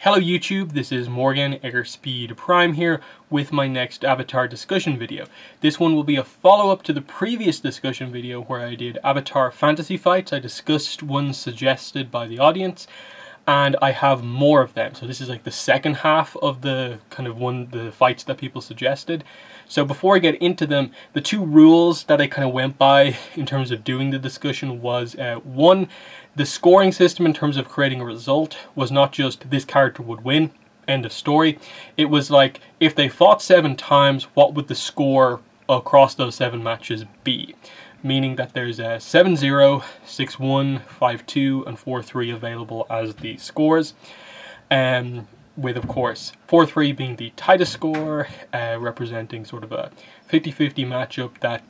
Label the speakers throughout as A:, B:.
A: Hello YouTube, this is Morgan, Airspeed Prime here with my next Avatar discussion video. This one will be a follow-up to the previous discussion video where I did Avatar fantasy fights. I discussed ones suggested by the audience and I have more of them. So this is like the second half of the the fights that people suggested. So before I get into them, the two rules that I kind of went by in terms of doing the discussion was one, the scoring system in terms of creating a result was not just this character would win, end of story. It was like, if they fought 7 times, what would the score across those 7 matches be? Meaning that there's a 7-0, 6-1, 5-2, and 4-3 available as the scores. With, of course, 4-3 being the tightest score, representing sort of a 50-50 matchup that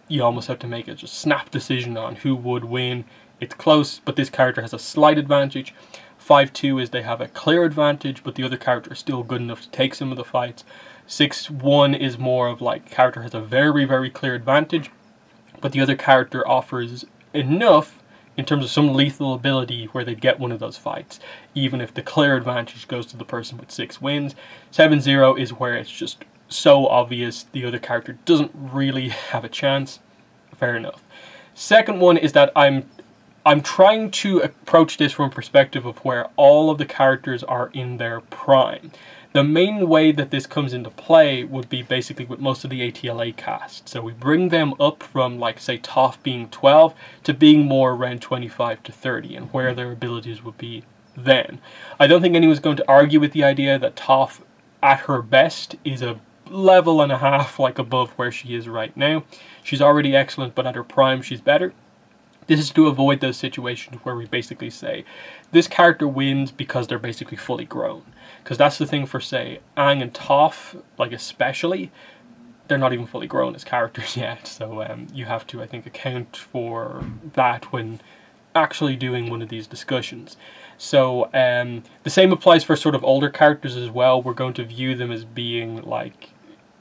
A: you almost have to make a just snap decision on who would win. It's close, but this character has a slight advantage. 5-2 is they have a clear advantage, but the other character is still good enough to take some of the fights. 6-1 is more of like, character has a very, very clear advantage, but the other character offers enough in terms of some lethal ability where they get one of those fights, even if the clear advantage goes to the person with 6 wins. 7-0 is where it's just so obvious the other character doesn't really have a chance. Fair enough. Second one is that I'm trying to approach this from a perspective of where all of the characters are in their prime. The main way that this comes into play would be basically with most of the ATLA cast. So we bring them up from, like, say, Toph being 12 to being more around 25 to 30 and where their abilities would be then. I don't think anyone's going to argue with the idea that Toph, at her best, is a level and a half like above where she is right now. She's already excellent, but at her prime she's better. This is to avoid those situations where we basically say, this character wins because they're basically fully grown. Because that's the thing for, say, Aang and Toph, like especially, they're not even fully grown as characters yet. So you have to, I think, account for that when actually doing one of these discussions. So the same applies for sort of older characters as well. We're going to view them as being like,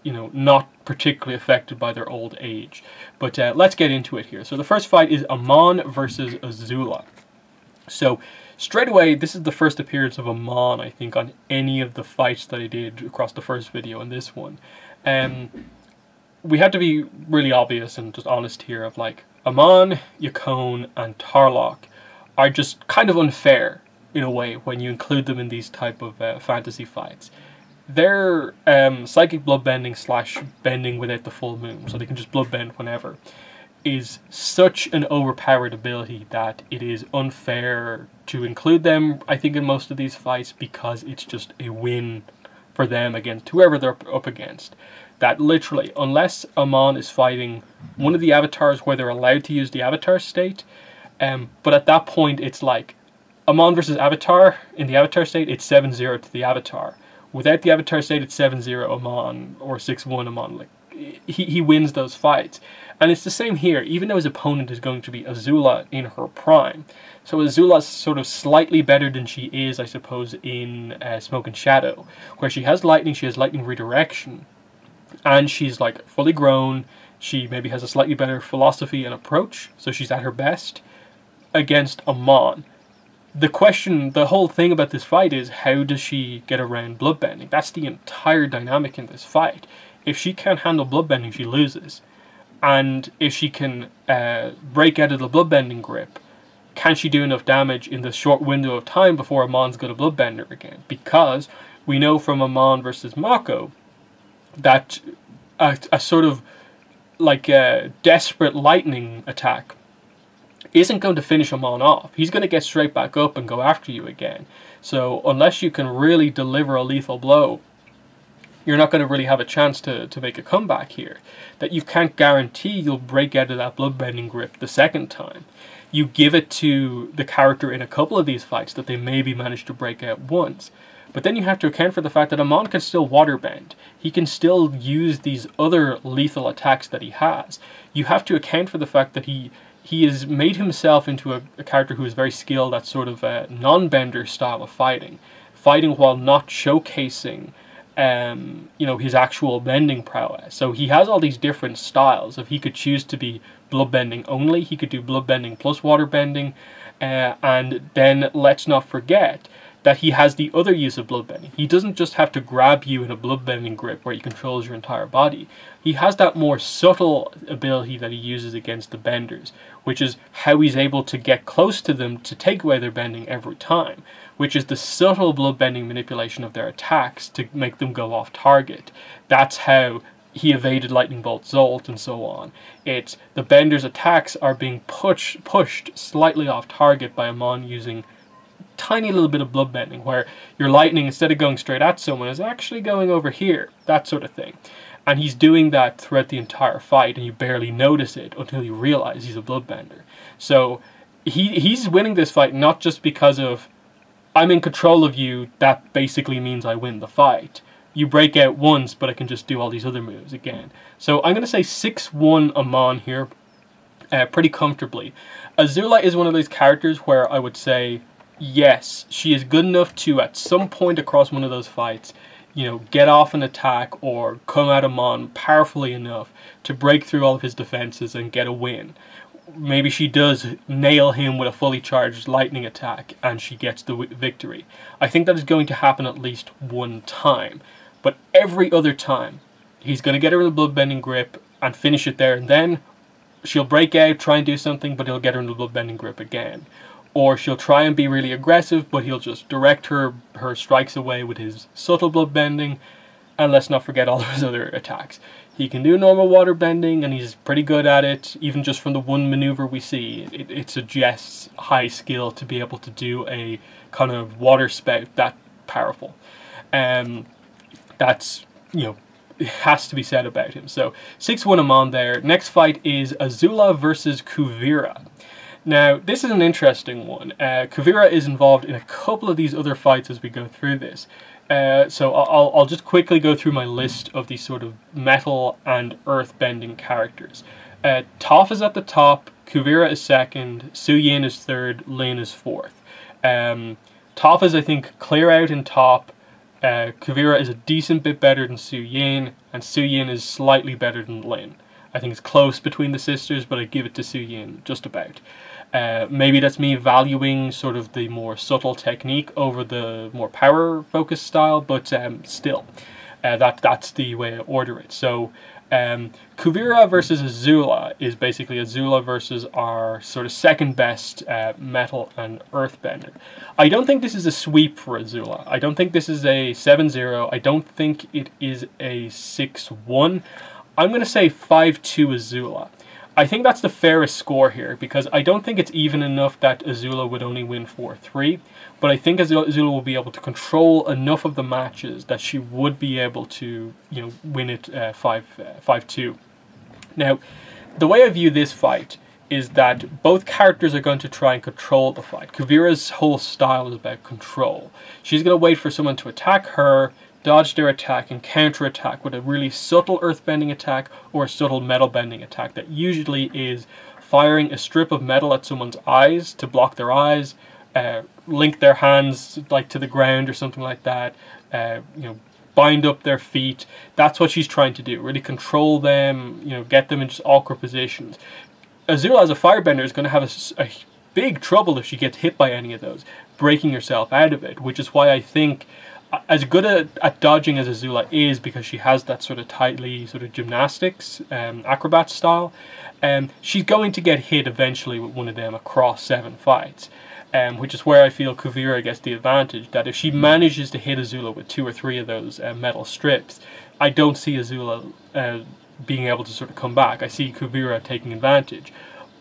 A: you know, not particularly affected by their old age. But let's get into it here. So the first fight is Amon versus Azula. So straight away, this is the first appearance of Amon, I think, on any of the fights that I did across the first video and this one. We had to be really obvious and just honest here of like, Amon, Yakone, and Tarlok are just kind of unfair in a way when you include them in these type of fantasy fights. They're psychic bloodbending / bending without the full moon, so they can just bloodbend whenever, is such an overpowered ability that it is unfair to include them, I think, in most of these fights, because it's just a win for them against whoever they're up against. That literally, unless Amon is fighting one of the avatars where they're allowed to use the avatar state, but at that point it's like, Amon versus Avatar, in the avatar state it's 7-0 to the avatar. Without the avatar state, it's 7-0 Amon, or 6-1 Amon. Like, he wins those fights. And it's the same here, even though his opponent is going to be Azula in her prime. So Azula's sort of slightly better than she is, I suppose, in Smoke and Shadow, where she has lightning redirection, and she's like fully grown. She maybe has a slightly better philosophy and approach, so she's at her best against Amon. The question, the whole thing about this fight is, how does she get around bloodbending? That's the entire dynamic in this fight. If she can't handle bloodbending, she loses. And if she can break out of the bloodbending grip, can she do enough damage in the short window of time before Amon's going to bloodbend her again? Because we know from Amon versus Mako that a sort of like a desperate lightning attack isn't going to finish Amon off. He's going to get straight back up and go after you again. So unless you can really deliver a lethal blow, you're not going to really have a chance to make a comeback here. That you can't guarantee you'll break out of that bloodbending grip the second time. You give it to the character in a couple of these fights that they maybe managed to break out once. But then you have to account for the fact that Amon can still waterbend. He can still use these other lethal attacks that he has. You have to account for the fact that he has made himself into a character who is very skilled at sort of a non-bender style of fighting. Fighting while not showcasing you know, his actual bending prowess. So he has all these different styles. If he could choose to be bloodbending only, he could do bloodbending plus waterbending. And then let's not forget that he has the other use of bloodbending. He doesn't just have to grab you in a bloodbending grip where he controls your entire body. He has that more subtle ability that he uses against the benders, which is how he's able to get close to them to take away their bending every time, which is the subtle bloodbending manipulation of their attacks to make them go off target. That's how he evaded Lightning Bolt Zolt and so on. It's the bender's attacks are being pushed slightly off target by Amon using tiny little bit of bloodbending, where your lightning, instead of going straight at someone, is actually going over here, that sort of thing. And he's doing that throughout the entire fight, and you barely notice it until you realize he's a bloodbender. So he's winning this fight not just because of, I'm in control of you, that basically means I win the fight. You break out once, but I can just do all these other moves again. So I'm going to say 6-1 Amon here, pretty comfortably. Azula is one of those characters where I would say, yes, she is good enough to, at some point across one of those fights, you know, get off an attack or come at Amon powerfully enough to break through all of his defenses and get a win. Maybe she does nail him with a fully charged lightning attack and she gets the victory. I think that is going to happen at least one time. But every other time, he's going to get her in a bloodbending grip and finish it there, and then she'll break out, try and do something, but he'll get her in the bloodbending grip again. Or she'll try and be really aggressive, but he'll just direct her strikes away with his subtle bloodbending. And let's not forget all of his other attacks. He can do normal water bending, and he's pretty good at it. Even just from the one maneuver we see, it suggests high skill to be able to do a kind of water spout that powerful. That's, you know, it has to be said about him. So 6-1 Amon there. Next fight is Azula versus Kuvira. Now, this is an interesting one. Kuvira is involved in a couple of these other fights as we go through this. So I'll just quickly go through my list of these sort of metal and earth-bending characters. Toph is at the top, Kuvira is second, Su-Yin is third, Lin is fourth. Toph is, I think, clear out in top. Kuvira is a decent bit better than Su-Yin, and Su-Yin is slightly better than Lin. I think it's close between the sisters, but I give it to Su-Yin just about. Maybe that's me valuing sort of the more subtle technique over the more power-focused style, but still, that's the way I order it. So Kuvira versus Azula is basically Azula versus our sort of second best metal and earthbender. I don't think this is a sweep for Azula. I don't think this is a 7-0. I don't think it is a 6-1. I'm going to say 5-2 Azula. I think that's the fairest score here, because I don't think it's even enough that Azula would only win 4-3, but I think Azula will be able to control enough of the matches that she would be able to, you know, win it 5-2. Now, the way I view this fight is that both characters are going to try and control the fight. Kuvira's whole style is about control. She's going to wait for someone to attack her, dodge their attack, and counter-attack with a really subtle earth-bending attack or a subtle metal-bending attack that usually is firing a strip of metal at someone's eyes to block their eyes, link their hands like to the ground or something like that, you know, bind up their feet. That's what she's trying to do, really control them, you know, get them in just awkward positions. Azula as a firebender is going to have a big trouble if she gets hit by any of those, breaking herself out of it, which is why I think as good at dodging as Azula is, because she has that sort of tightly sort of gymnastics, acrobat style, she's going to get hit eventually with one of them across 7 fights, which is where I feel Kuvira gets the advantage, that if she manages to hit Azula with 2 or 3 of those metal strips, I don't see Azula being able to sort of come back. I see Kuvira taking advantage.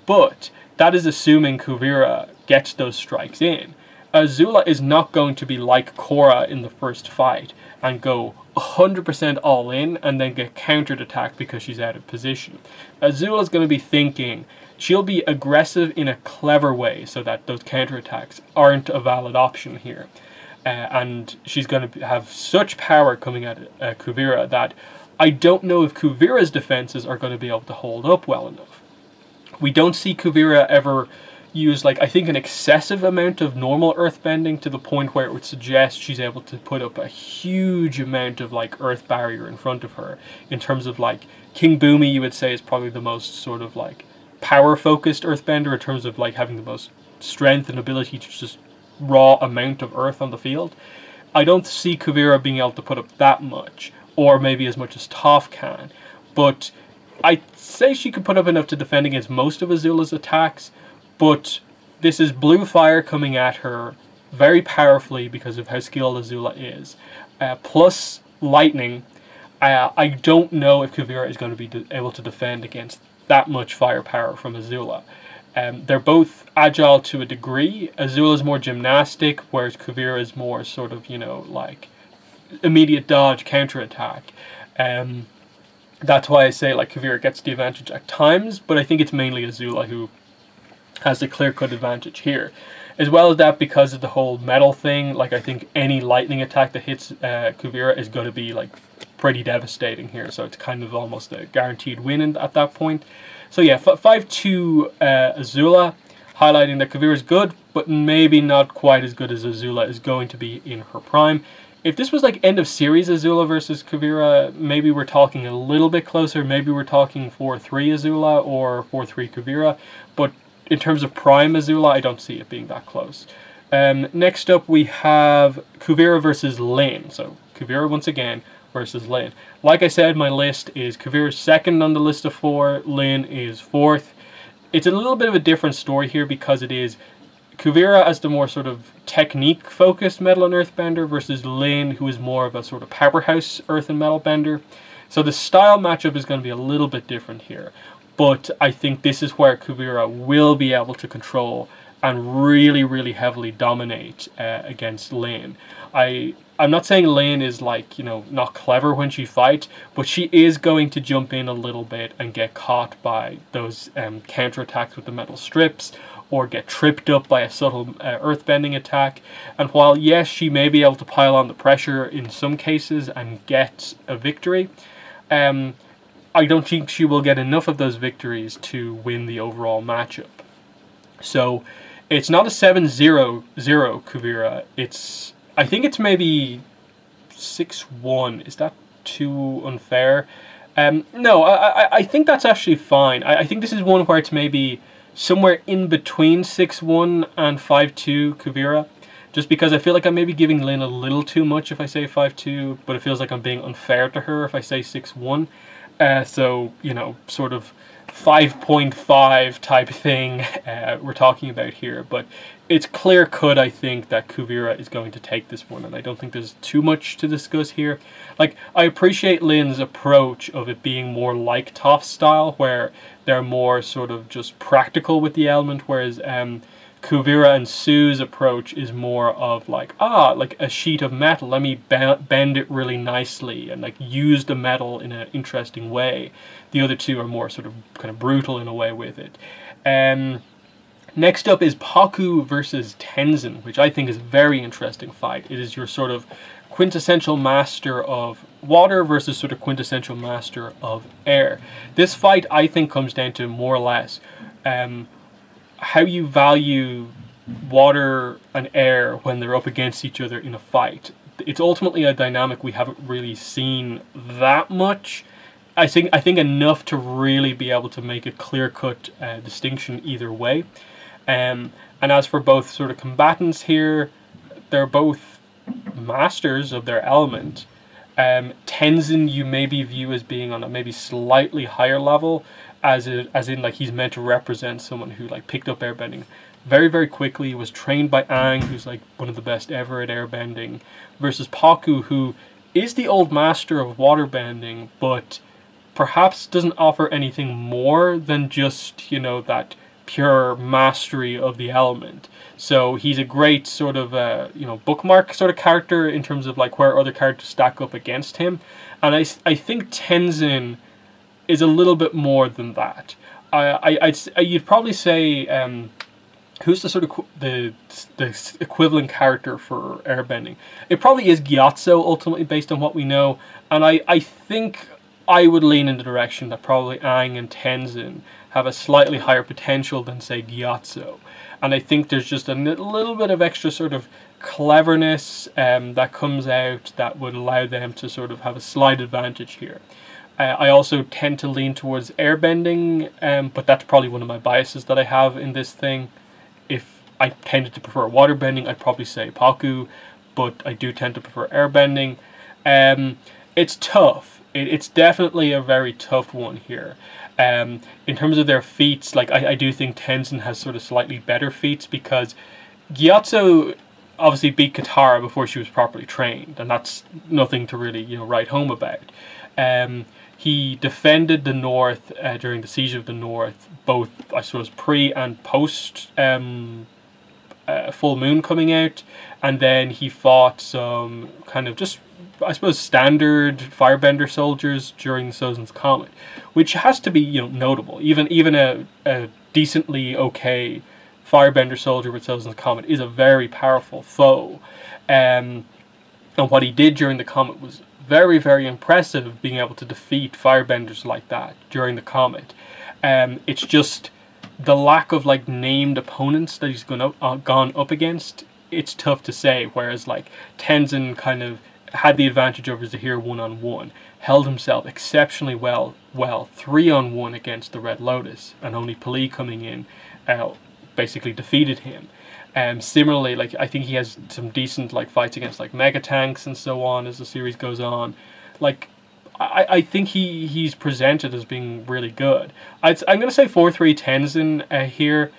A: But that is assuming Kuvira gets those strikes in. Azula is not going to be like Korra in the first fight and go 100% all in and then get countered attacked because she's out of position. Azula is going to be thinking, she'll be aggressive in a clever way so that those counterattacks aren't a valid option here. And she's going to have such power coming at Kuvira that I don't know if Kuvira's defenses are going to be able to hold up well enough. We don't see Kuvira ever use, like, I think an excessive amount of normal earthbending to the point where it would suggest she's able to put up a huge amount of, like, earth barrier in front of her. In terms of, like, King Boomy, you would say, is probably the most sort of, like, power-focused earthbender in terms of, like, having the most strength and ability to just raw amount of earth on the field. I don't see Kuvira being able to put up that much, or maybe as much as Toph can. But I'd say she could put up enough to defend against most of Azula's attacks, but this is blue fire coming at her very powerfully because of how skilled Azula is. Plus lightning. I don't know if Kuvira is going to be able to defend against that much firepower from Azula. They're both agile to a degree. Azula's more gymnastic, whereas Kuvira is more sort of, you know, like immediate dodge, counterattack. That's why I say like Kuvira gets the advantage at times, but I think it's mainly Azula who has the clear-cut advantage here. As well as that, because of the whole metal thing, like I think any lightning attack that hits Kuvira is going to be like pretty devastating here, so it's kind of almost a guaranteed win at that point. So yeah, 5-2 Azula, highlighting that Kuvira is good, but maybe not quite as good as Azula is going to be in her prime. If this was like end of series Azula versus Kuvira, maybe we're talking a little bit closer. Maybe we're talking 4-3 Azula or 4-3 Kuvira. But in terms of prime Azula, I don't see it being that close. Next up we have Kuvira versus Lin. So Kuvira once again versus Lin. Like I said, my list is Kuvira second on the list of 4. Lin is 4th. It's a little bit of a different story here because it is Kuvira as the more sort of technique-focused metal and earthbender versus Lin, who is more of a sort of powerhouse earth and metal bender. So the style matchup is going to be a little bit different here. But I think this is where Kuvira will be able to control and really, really heavily dominate against Lin. I'm not saying Lin is like, you know, not clever when she fights, but she is going to jump in a little bit and get caught by those counterattacks with the metal strips, or get tripped up by a subtle earthbending attack. And while yes, she may be able to pile on the pressure in some cases and get a victory, I don't think she will get enough of those victories to win the overall matchup. So it's not a 7-0 Kuvira. I think it's maybe 6-1. Is that too unfair? No, I think that's actually fine. I think this is one where it's maybe somewhere in between 6-1 and 5-2 Kuvira. Just because I feel like I'm maybe giving Lin a little too much if I say 5-2, but it feels like I'm being unfair to her if I say 6-1. So, you know, sort of 5.5 type thing we're talking about here. But it's clear cut, I think, that Kuvira is going to take this one, and I don't think there's too much to discuss here. Like, I appreciate Lin's approach of it being more like Toph's style, where they're more sort of just practical with the element, whereas Kuvira and Sue's approach is more of like, like a sheet of metal, let me bend it really nicely and like use the metal in an interesting way. The other two are more sort of kind of brutal in a way with it. Next up is Pakku versus Tenzin, which I think is a very interesting fight. It is your sort of quintessential master of water versus sort of quintessential master of air. This fight, I think, comes down to more or less how you value water and air when they're up against each other in a fight. It's ultimately a dynamic we haven't really seen that much. I think enough to really be able to make a clear-cut distinction either way. And as for both sort of combatants here, they're both masters of their element. Tenzin you maybe view as being on a maybe slightly higher level, as in like he's meant to represent someone who like picked up airbending very, very quickly, was trained by Aang, who's like one of the best ever at airbending, versus Pakku, who is the old master of waterbending, but perhaps doesn't offer anything more than just, you know, that pure mastery of the element. So he's a great sort of, you know, bookmark sort of character in terms of like where other characters stack up against him. And I think Tenzin is a little bit more than that. You'd probably say, who's the sort of the equivalent character for airbending? It probably is Gyatso ultimately, based on what we know. And I think I would lean in the direction that probably Aang and Tenzin have a slightly higher potential than, say, Gyatso. And I think there's just a little bit of extra sort of cleverness that comes out that would allow them to sort of have a slight advantage here. I also tend to lean towards airbending, but that's probably one of my biases that I have in this thing. If I tended to prefer waterbending. I'd probably say Pakku, but I do tend to prefer airbending. It's tough. It's definitely a very tough one here. In terms of their feats, like I do think Tenzin has sort of slightly better feats, because Gyatso obviously beat Katara before she was properly trained, and that's nothing to really write home about. He defended the North during the Siege of the North, both I suppose pre and post full moon coming out, and then he fought some kind of just, I suppose, standard firebender soldiers during the Sozin's Comet, which has to be notable. Even a decently okay firebender soldier with Sozin's Comet is a very powerful foe, and what he did during the Comet was very, very impressive, being able to defeat firebenders like that during the Comet. It's just the lack of like named opponents that he's gone up against. It's tough to say. Whereas like Tenzin kind of had the advantage over Zahir one-on-one, held himself exceptionally well 3-on-1 against the Red Lotus, and only Pali coming in basically defeated him. Similarly, like I think he has some decent like fights against like mega tanks and so on as the series goes on. Like I think he's presented as being really good. I'm gonna say 4-3 Tenzin here,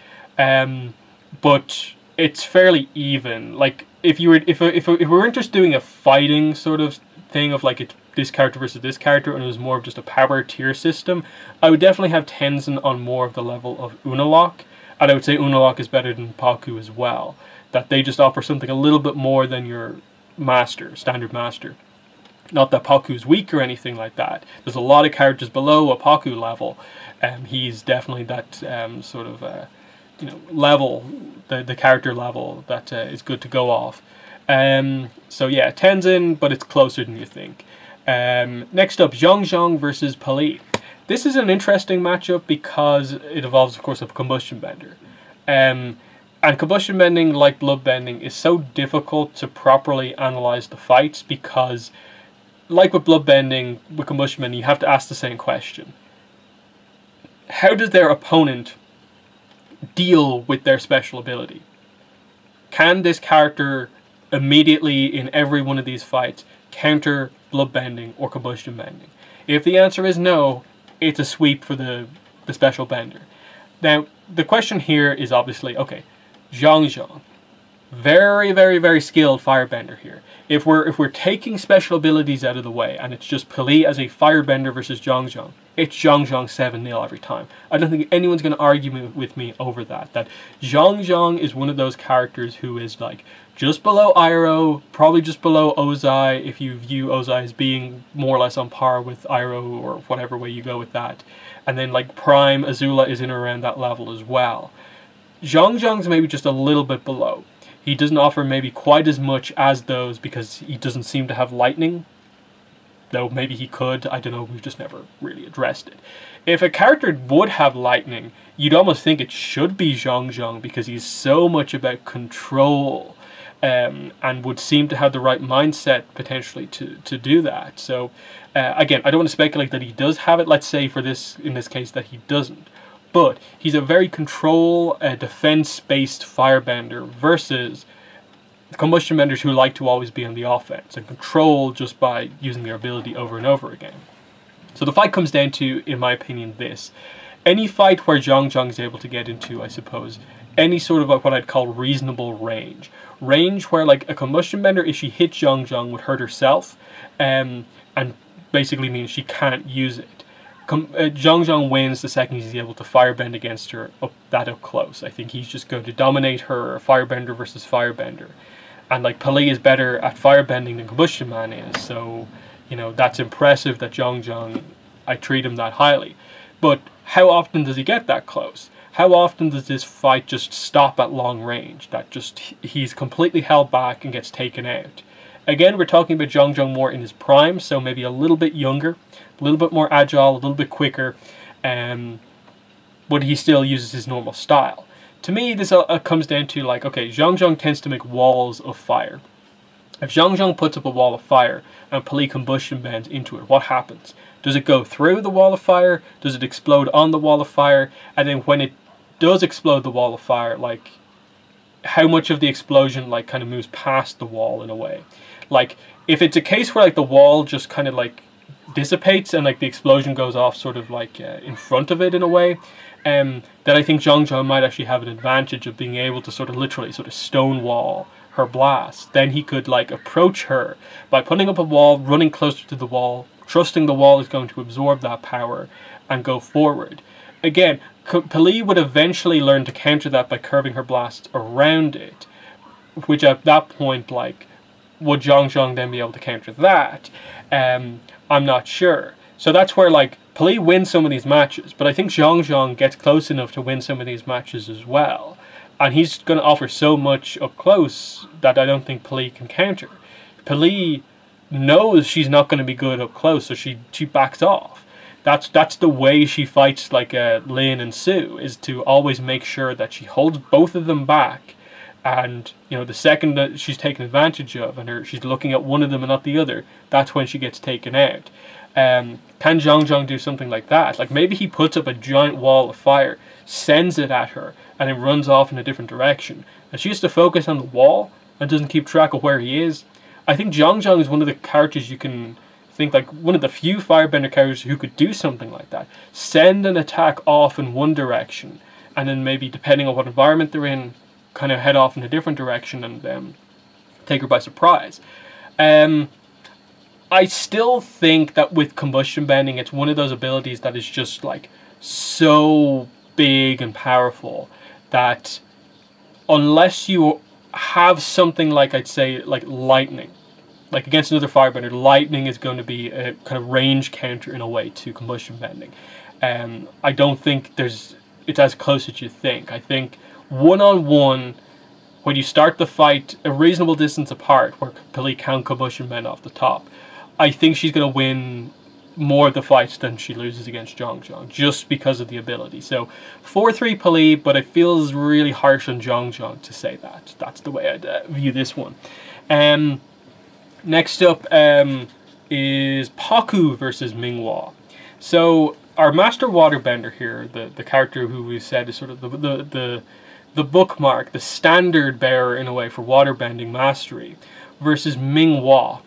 A: but it's fairly even. Like if we weren't just doing a fighting sort of thing of like it's this character versus this character, and it was more of just a power tier system, I would definitely have Tenzin on more of the level of Unalaq. And I would say Unalaq is better than Pakku as well. That they just offer something a little bit more than your master, standard master. Not that Pakku is weak or anything like that. There's a lot of characters below a Pakku level. He's definitely that sort of level, the character level that is good to go off. So yeah, Tenzin, but it's closer than you think. Next up, Jeong versus Pali. This is an interesting matchup because it involves, of course, a combustion bender. And combustion bending, like blood bending, is so difficult to properly analyze the fights because, like with blood bending, with combustion bending, you have to ask the same question. How does their opponent deal with their special ability? Can this character immediately, in every one of these fights, counter blood bending or combustion bending? If the answer is no, it's a sweep for the special bender. Now, the question here is obviously, okay, Jeong, very, very, very skilled firebender here. If we're taking special abilities out of the way, and it's just Pali as a firebender versus Jeong, it's Jeong 7-0 every time. I don't think anyone's going to argue with me over that. That Jeong is one of those characters who is like just below Iroh, probably just below Ozai, if you view Ozai as being more or less on par with Iroh, or whatever way you go with that. And then like Prime, Azula is in or around that level as well. Jeong's maybe just a little bit below. He doesn't offer maybe quite as much as those because he doesn't seem to have lightning. Though maybe he could, I don't know, we've just never really addressed it. If a character would have lightning, you'd almost think it should be Jeong because he's so much about control. And would seem to have the right mindset potentially to do that. So again, I don't want to speculate that he does have it. Let's say in this case that he doesn't. But he's a very control, defense-based firebender versus combustion benders who like to always be on the offense and control just by using their ability over and over again. So the fight comes down to, in my opinion, this. Any fight where Jeong is able to get into, I suppose, any sort of what I'd call reasonable range. Range where like a combustion bender, if she hit Jeong, would hurt herself, and basically means she can't use it. Jeong wins the second he's able to firebend against her up close. I think he's just going to dominate her, firebender versus firebender. And like Pali is better at firebending than Combustion Man is, so that's impressive that Jeong, I treat him that highly. But how often does he get that close? How often does this fight just stop at long range? That just he's completely held back and gets taken out. Again, we're talking about Jeong more in his prime, so maybe a little bit younger, a little bit more agile, a little bit quicker, but he still uses his normal style. To me, this comes down to like, okay, Jeong tends to make walls of fire. If Jeong puts up a wall of fire and Pali combustion bends into it, what happens? Does it go through the wall of fire? Does it explode on the wall of fire? And then when it does explode the wall of fire, like, how much of the explosion like kind of moves past the wall in a way. Like if it's a case where like the wall just kind of like dissipates and like the explosion goes off sort of like in front of it in a way, then I think Jeong might actually have an advantage of being able to sort of literally sort of stonewall her blast. Then he could like approach her by putting up a wall, running closer to the wall, trusting the wall is going to absorb that power and go forward. Again, Peli would eventually learn to counter that by curving her blast around it, which at that point, like, would Jeong then be able to counter that? I'm not sure. So that's where, like, Peli wins some of these matches, but I think Jeong gets close enough to win some of these matches as well. And he's going to offer so much up close that I don't think Peli can counter. Peli knows she's not going to be good up close, so she backs off. That's the way she fights, like Lin and Sue, is to always make sure that she holds both of them back. And, you know, the second that she's taken advantage of and she's looking at one of them and not the other, that's when she gets taken out. Can Jeong do something like that? Like maybe he puts up a giant wall of fire, sends it at her, and then runs off in a different direction. And she has to focus on the wall and doesn't keep track of where he is. I think Jeong is one of the characters you can think like one of the few firebender characters who could do something like that. Send an attack off in one direction, and then maybe depending on what environment they're in, kind of head off in a different direction and take her by surprise. I still think that with combustion bending, it's one of those abilities that is just like so big and powerful that unless you have something like, I'd say, like lightning, like against another firebender, lightning is going to be a kind of range counter in a way to combustion bending. I don't think it's as close as you think. I think one-on-one, when you start the fight a reasonable distance apart, where Peli can combustion bend off the top, I think she's going to win more of the fights than she loses against Jeong, just because of the ability. So 4-3 Peli, but it feels really harsh on Jeong to say that. That's the way I'd view this one. Next up is Pakku versus Ming-Hua. So our Master Waterbender here, the character who we said is sort of the bookmark, the standard bearer in a way for waterbending mastery, versus Ming-Hua.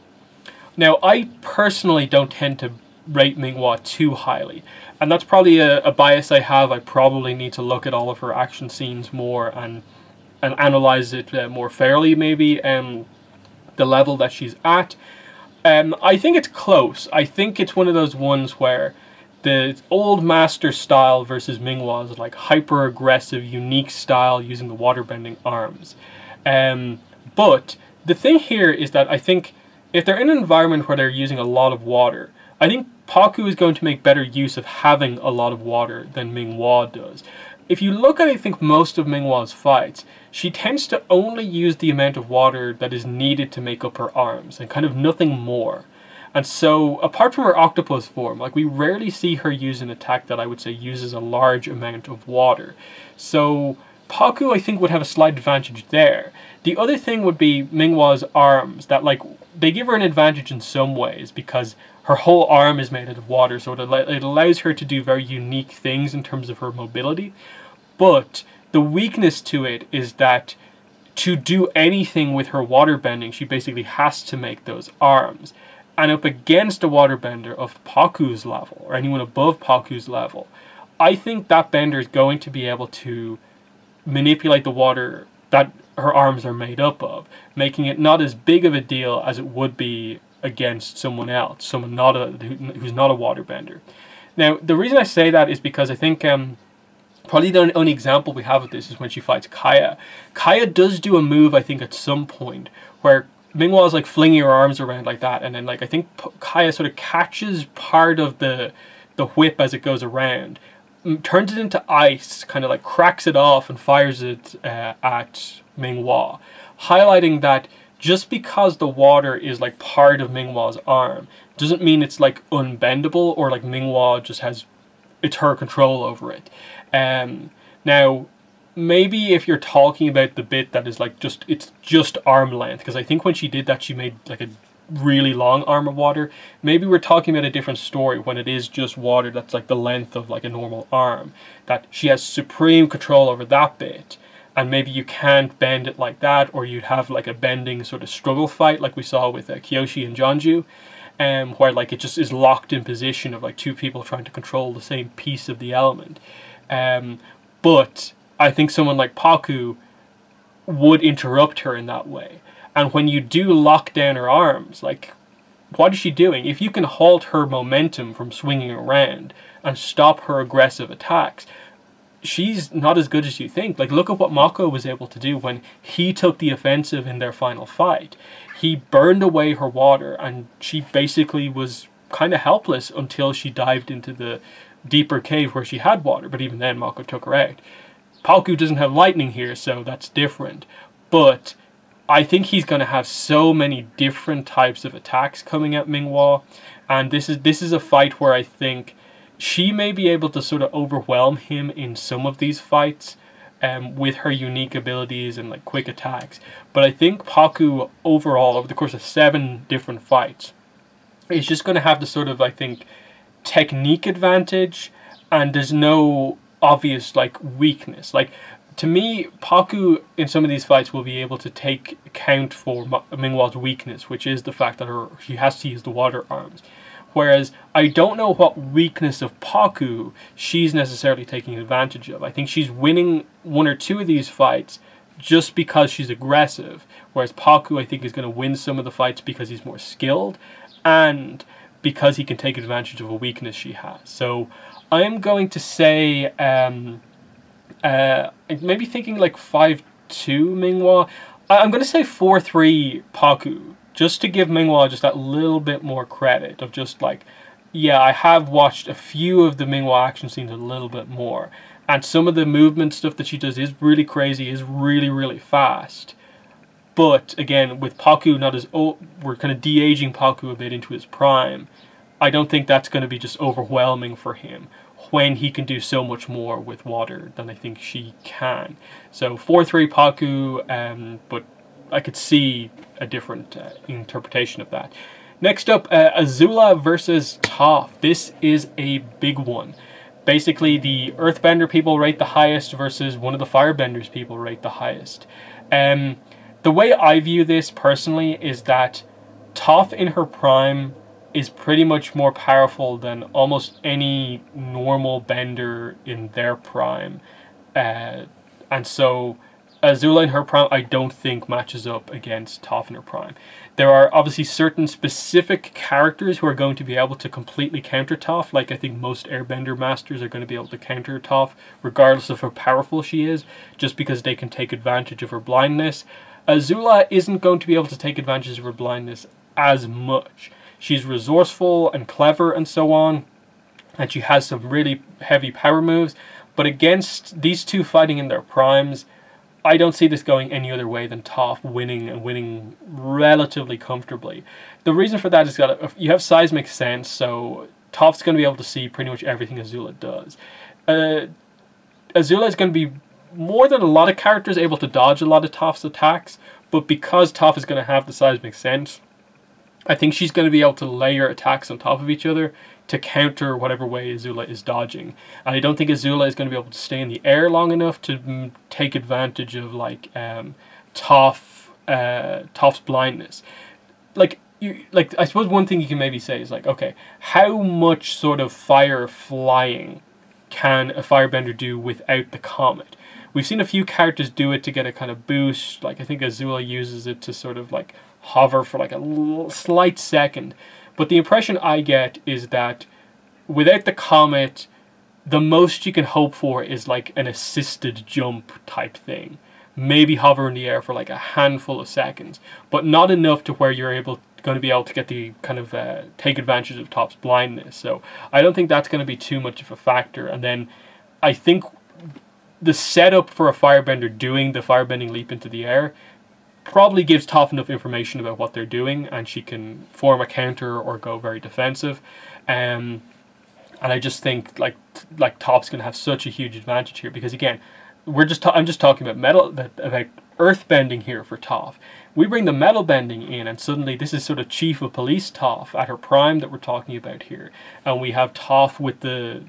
A: Now, I personally don't tend to rate Ming-Hua too highly, and that's probably a bias I have. I probably need to look at all of her action scenes more and analyze it more fairly, maybe, the level that she's at. I think it's close. I think it's one of those ones where the old master style versus Ming-Hua's like hyper-aggressive, unique style using the waterbending arms. But the thing here is that I think if they're in an environment where they're using a lot of water, I think Pakku is going to make better use of having a lot of water than Ming-Hua does. If you look at, I think, most of Ming-Hua's fights, she tends to only use the amount of water that is needed to make up her arms, and kind of nothing more. And so, apart from her octopus form, like, we rarely see her use an attack that I would say uses a large amount of water. So, Pakku, I think, would have a slight advantage there. The other thing would be Ming-Hua's arms, that, like, they give her an advantage in some ways, because her whole arm is made out of water, so it allows her to do very unique things in terms of her mobility. But the weakness to it is that to do anything with her waterbending, she basically has to make those arms. And up against a waterbender of Pakku's level, or anyone above Pakku's level, I think that bender is going to be able to manipulate the water that her arms are made up of, making it not as big of a deal as it would be against someone else, someone who's not a waterbender. Now, the reason I say that is because I think probably the only example we have of this is when she fights Kaya. Kaya does do a move, I think, at some point, where Ming-Hua is like flinging her arms around like that, and then like I think Kaya sort of catches part of the whip as it goes around, turns it into ice, kind of like cracks it off and fires it at Ming-Hua, highlighting that just because the water is like part of Ming-Hua's arm doesn't mean it's like unbendable or like Ming-Hua just has, it's her control over it. Now, maybe if you're talking about the bit that is like it's just arm length, because I think when she did that she made like a really long arm of water. Maybe we're talking about a different story when it is just water that's like the length of like a normal arm, that she has supreme control over that bit. and maybe you can't bend it like that, or you'd have like a bending sort of struggle fight like we saw with Kyoshi and Jeonju, where like it just is locked in position of like two people trying to control the same piece of the element. But I think someone like Pakku would interrupt her in that way. And when you do lock down her arms, like, what is she doing? If you can halt her momentum from swinging around and stop her aggressive attacks, she's not as good as you think. Like, look at what Mako was able to do when he took the offensive in their final fight. He burned away her water, and she basically was kind of helpless until she dived into the deeper cave where she had water. But even then, Mako took her out. Pakku doesn't have lightning here, so that's different. But I think he's going to have so many different types of attacks coming at Ming-Hua, and this is a fight where I think she may be able to sort of overwhelm him in some of these fights, with her unique abilities and like quick attacks. But I think Pakku overall, over the course of 7 different fights, is just going to have the sort of, I think, technique advantage, and there's no obvious like weakness. Like, to me, Pakku in some of these fights will be able to take account for Ming-Hua's weakness, which is the fact that she has to use the water arms. Whereas I don't know what weakness of Pakku she's necessarily taking advantage of. I think she's winning 1 or 2 of these fights just because she's aggressive, whereas Pakku, I think, is going to win some of the fights because he's more skilled and because he can take advantage of a weakness she has. So I am going to say, maybe thinking like 5-2 Ming-Hua. I'm going to say 4-3 Pakku, just to give Ming-Hua just that little bit more credit of just like, yeah, I have watched a few of the Ming-Hua action scenes a little bit more, and some of the movement stuff that she does is really crazy, is really, really fast. But again, with Pakku not as we're kind of de-aging Pakku a bit into his prime, I don't think that's going to be just overwhelming for him when he can do so much more with water than I think she can. So 4-3 Pakku, but I could see a different interpretation of that. Next up, Azula versus Toph. This is a big one. Basically, the Earthbender people rate the highest versus one of the Firebenders people rate the highest. The way I view this personally is that Toph in her prime is pretty much more powerful than almost any normal bender in their prime. And so Azula in her prime, I don't think matches up against Toph in her prime. There are obviously certain specific characters who are going to be able to completely counter Toph, like I think most Airbender masters are going to be able to counter Toph, regardless of how powerful she is, just because they can take advantage of her blindness. Azula isn't going to be able to take advantage of her blindness as much. She's resourceful and clever and so on, and she has some really heavy power moves, but against these two fighting in their primes, I don't see this going any other way than Toph winning, and winning relatively comfortably. The reason for that is that you have seismic sense, so Toph's going to be able to see pretty much everything Azula does. Azula is going to be, more than a lot of characters, able to dodge a lot of Toph's attacks, but because Toph is going to have the seismic sense, I think she's going to be able to layer attacks on top of each other to counter whatever way Azula is dodging. And I don't think Azula is going to be able to stay in the air long enough to take advantage of like Toph's blindness. Like I suppose one thing you can maybe say is like, okay, how much sort of fire flying can a firebender do without the comet? We've seen a few characters do it to get a kind of boost. Like I think Azula uses it to sort of like hover for like a slight second. But the impression I get is that without the comet, the most you can hope for is like an assisted jump type thing. Maybe hover in the air for like a handful of seconds, but not enough to where you're going to be able to get the kind of take advantage of Toph's blindness. So I don't think that's going to be too much of a factor. And then I think the setup for a firebender doing the firebending leap into the air probably gives Toph enough information about what they're doing, and she can form a counter or go very defensive. And I just think like Toph's going to have such a huge advantage here, because again, I'm just talking about about earth bending here for Toph. We bring the metal bending in, and suddenly this is sort of chief of police Toph at her prime that we're talking about here, and we have Toph with the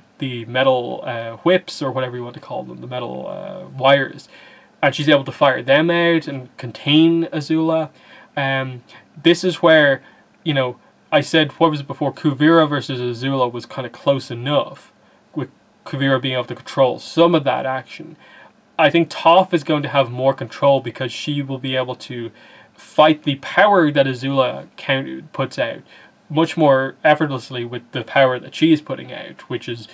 A: metal whips, or whatever you want to call them, the metal wires. and she's able to fire them out and contain Azula. This is where, you know, I said, what was it before? Kuvira versus Azula was kind of close enough, with Kuvira being able to control some of that action. I think Toph is going to have more control because she will be able to fight the power that Azula puts out much more effortlessly with the power that she's putting out, which is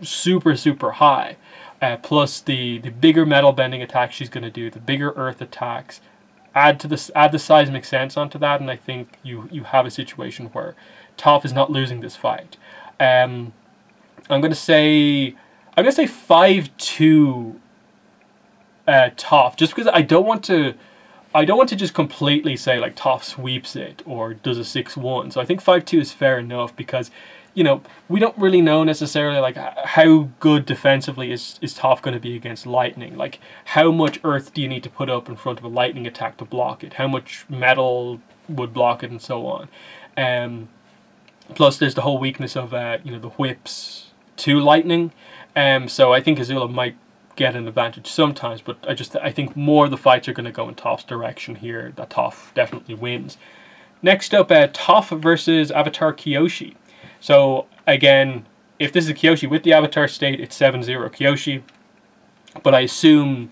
A: super, super high. Plus the bigger metal bending attacks she's going to do, the bigger earth attacks. Add the seismic sense onto that, and I think you have a situation where Toph is not losing this fight. I'm gonna say 5-2 Toph, just because I don't want to just completely say like Toph sweeps it or does a 6-1. So I think 5-2 is fair enough because, you know, we don't really know necessarily like how good defensively is Toph going to be against lightning. Like, how much earth do you need to put up in front of a lightning attack to block it? How much metal would block it, and so on. Plus, there's the whole weakness of you know, the whips to lightning. So I think Azula might get an advantage sometimes, but I think more of the fights are going to go in Toph's direction here. That Toph definitely wins. Next up, Toph versus Avatar Kyoshi. So again, if this is a Kyoshi with the Avatar state, it's 7-0 Kyoshi. But I assume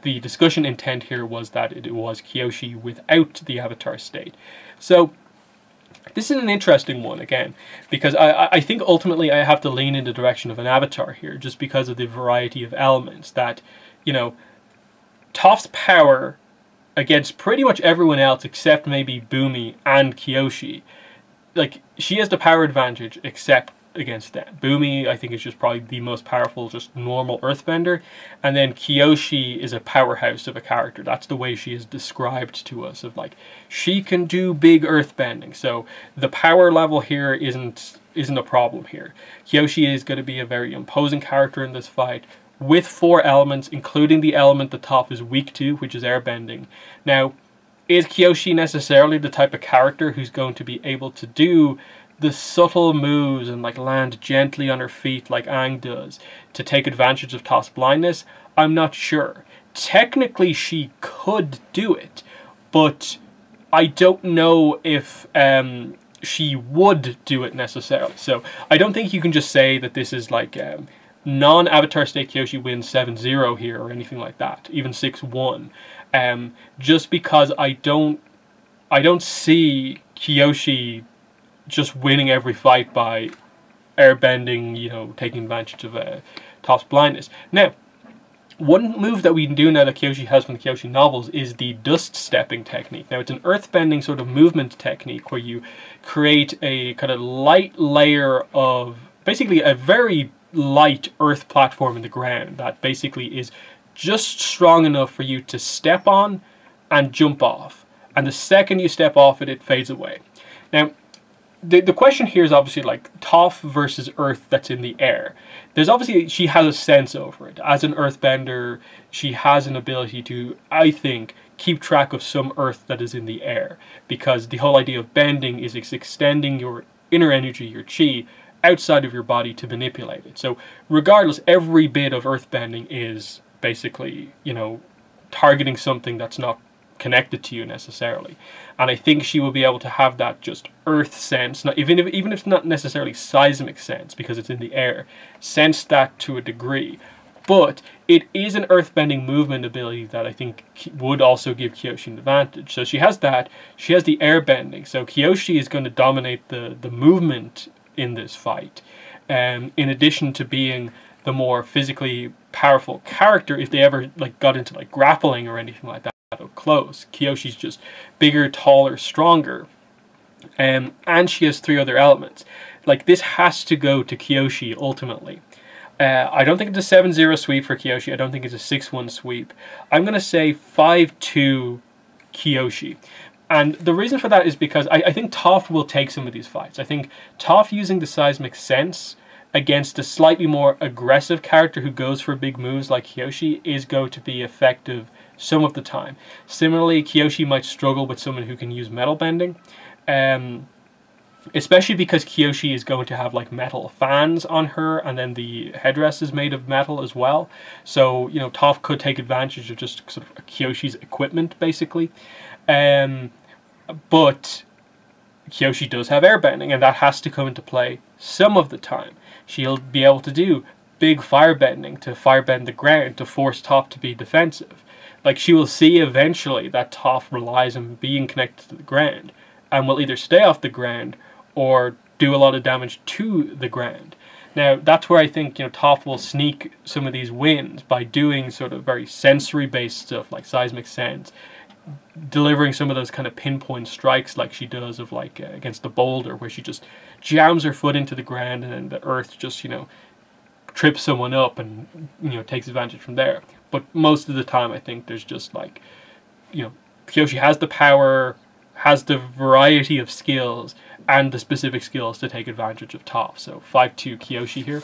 A: the discussion intent here was that it was Kyoshi without the Avatar state. So this is an interesting one again, because I think ultimately I have to lean in the direction of an Avatar here, just because of the variety of elements that, you know, Toph's power against pretty much everyone else except maybe Bumi and Kyoshi, like, she has the power advantage except against them. Bumi, I think, is just probably the most powerful, just normal earthbender. And then Kyoshi is a powerhouse of a character. That's the way she is described to us, of like, she can do big earthbending. So the power level here isn't a problem here. Kyoshi is going to be a very imposing character in this fight, with 4 elements, including the element that Toph is weak to, which is airbending. Now, is Kyoshi necessarily the type of character who's going to be able to do the subtle moves and like land gently on her feet like Aang does to take advantage of Toph's blindness? I'm not sure. Technically she could do it, but I don't know if she would do it necessarily. So I don't think you can just say that this is like non-Avatar state Kyoshi wins 7-0 here or anything like that, even 6-1. Just because I don't see Kyoshi just winning every fight by airbending, you know, taking advantage of Toph's blindness. Now, one move that we can do now that Kyoshi has from the Kyoshi novels is the dust stepping technique. Now, it's an earthbending sort of movement technique where you create a kind of light layer of, basically a very light earth platform in the ground that basically is just strong enough for you to step on and jump off. And the second you step off it, it fades away. Now, the question here is obviously like Toph versus earth that's in the air. There's obviously, she has a sense over it. As an earthbender, she has an ability to, I think, keep track of some earth that is in the air. Because the whole idea of bending is it's extending your inner energy, your chi, outside of your body to manipulate it. So regardless, every bit of earthbending is basically, you know, targeting something that's not connected to you necessarily. And I think she will be able to have that just earth sense, even if it's not necessarily seismic sense because it's in the air, sense that to a degree. But it is an earthbending movement ability that I think would also give Kyoshi an advantage. So she has that, she has the airbending. So Kyoshi is going to dominate the movement in this fight. In addition to being the more physically powerful character, if they ever like got into like grappling or anything like that up close, Kyoshi's just bigger, taller, stronger, and she has 3 other elements. Like, this has to go to Kyoshi ultimately. I don't think it's a 7-0 sweep for Kyoshi. I don't think it's a 6-1 sweep. I'm going to say 5-2 Kyoshi. And the reason for that is because I think Toph will take some of these fights. I think Toph using the seismic sense against a slightly more aggressive character who goes for big moves like Kyoshi is going to be effective some of the time. Similarly, Kyoshi might struggle with someone who can use metal bending. especially because Kyoshi is going to have like metal fans on her, and then the headdress is made of metal as well. So, you know, Toph could take advantage of just sort of Kyoshi's equipment, basically. But Kyoshi does have airbending, and that has to come into play some of the time. She'll be able to do big firebending to firebend the ground to force Toph to be defensive. Like, she will see eventually that Toph relies on being connected to the ground and will either stay off the ground or do a lot of damage to the ground. Now, that's where I think, you know, Toph will sneak some of these wins by doing sort of very sensory-based stuff like seismic sense, delivering some of those kind of pinpoint strikes like she does of like against the boulder, where she just jams her foot into the ground and then the earth just, you know, trips someone up and, you know, takes advantage from there. But most of the time I think there's just like, you know, Kyoshi has the power, has the variety of skills and the specific skills to take advantage of Toph. So 5-2 Kyoshi here.